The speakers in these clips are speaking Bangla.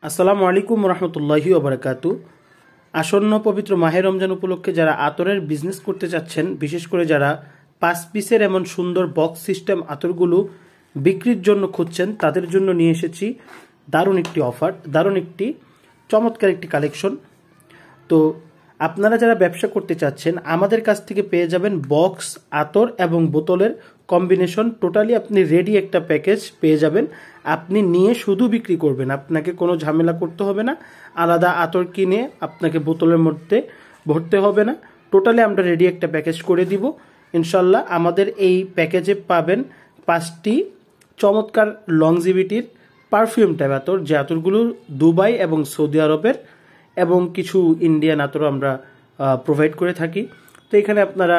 আসসালামু আলাইকুম রহমতুল্লাহি ওবরাকাতু। আসন্ন পবিত্র মাহে রমজান উপলক্ষে যারা আতরের বিজনেস করতে চাচ্ছেন, বিশেষ করে যারা 5 পিসের এমন সুন্দর বক্স সিস্টেম আতরগুলো বিক্রির জন্য খুঁজছেন, তাদের জন্য নিয়ে এসেছি দারুণ একটি অফার, দারুণ একটি চমৎকার একটি কালেকশন। তো আপনারা যারা ব্যবসা করতে চাচ্ছেন, আমাদের কাছ থেকে পেয়ে যাবেন বক্স, আতর এবং বোতলের কম্বিনেশন। টোটালি আপনি রেডি একটা প্যাকেজ পেয়ে যাবেন। আপনি নিয়ে শুধু বিক্রি করবেন, আপনাকে কোনো ঝামেলা করতে হবে না, আলাদা আতর কিনে আপনাকে বোতলের মধ্যে ভরতে হবে না। টোটালি আমরা রেডি একটা প্যাকেজ করে দিব ইনশাল্লাহ। আমাদের এই প্যাকেজে পাবেন 5টি চমৎকার লংজিভিটির পারফিউম টাইপ আতর, যে আতরগুলো দুবাই এবং সৌদি আরবের এবং কিছু ইন্ডিয়ান আতরও আমরা প্রোভাইড করে থাকি। তো এখানে আপনারা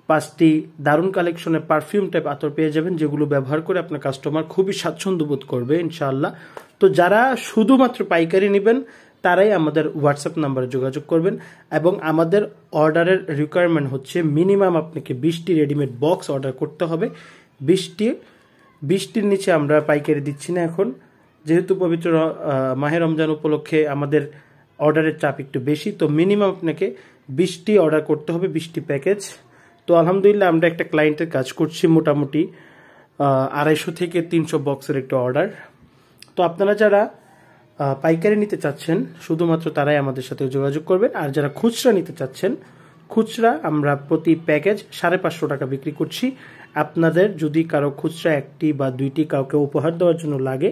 5টি দারুণ কালেকশনের পারফিউম টাইপ আতর পেয়ে যাবেন, যেগুলো ব্যবহার করে আপনার কাস্টমার খুবই স্বাচ্ছন্দ্য বোধ করবে ইনশাআল্লাহ। তো যারা শুধুমাত্র পাইকারি নেবেন, তারাই আমাদের হোয়াটসঅ্যাপ নাম্বারে যোগাযোগ করবেন। এবং আমাদের অর্ডারের রিকোয়ারমেন্ট হচ্ছে মিনিমাম আপনাকে 20টি রেডিমেড বক্স অর্ডার করতে হবে। 20টির নিচে আমরা পাইকারি দিচ্ছি না এখন, যেহেতু পবিত্র মাহে রমজান উপলক্ষে আমাদের অর্ডারের চাপ একটু বেশি। তো মিনিমাম আপনাকে 20টি অর্ডার করতে হবে, 20টি প্যাকেজ। তো আলহামদুলিল্লাহ আমরা একটা ক্লায়েন্টের কাজ করছি, মোটামুটি 250 থেকে 300 বক্সের একটা অর্ডার। তো আপনারা যারা পাইকারি নিতে চাচ্ছেন, শুধুমাত্র তারাই আমাদের সাথে যোগাযোগ করবেন। আর যারা খুচরা নিতে চাচ্ছেন, খুচরা আমরা প্রতি প্যাকেজ 550 টাকা বিক্রি করছি। আপনাদের যদি কারো খুচরা 1টি বা 2টি কাউকে উপহার দেওয়ার জন্য লাগে,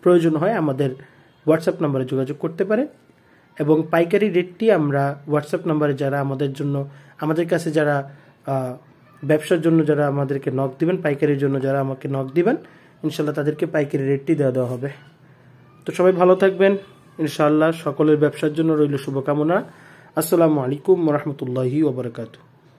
প্রয়োজন হয়, আমাদের হোয়াটসঅ্যাপ নাম্বারে যোগাযোগ করতে পারেন। এবং পাইকারি রেটটি আমরা হোয়াটসঅ্যাপ নাম্বারে যারা আমাদের কাছে যারা ব্যবসার জন্য যারা আমাদেরকে নক দিবেন, পাইকারির জন্য যারা আমাকে নক দিবেন, ইনশাল্লাহ তাদেরকে পাইকারি রেটটি দেওয়া হবে। তো সবাই ভালো থাকবেন ইনশাআল্লাহ। সকলের ব্যবসার জন্য রইল শুভকামনা। আসসালামু আলাইকুম রহমতুল্লাহি ওবরাকাতুহু।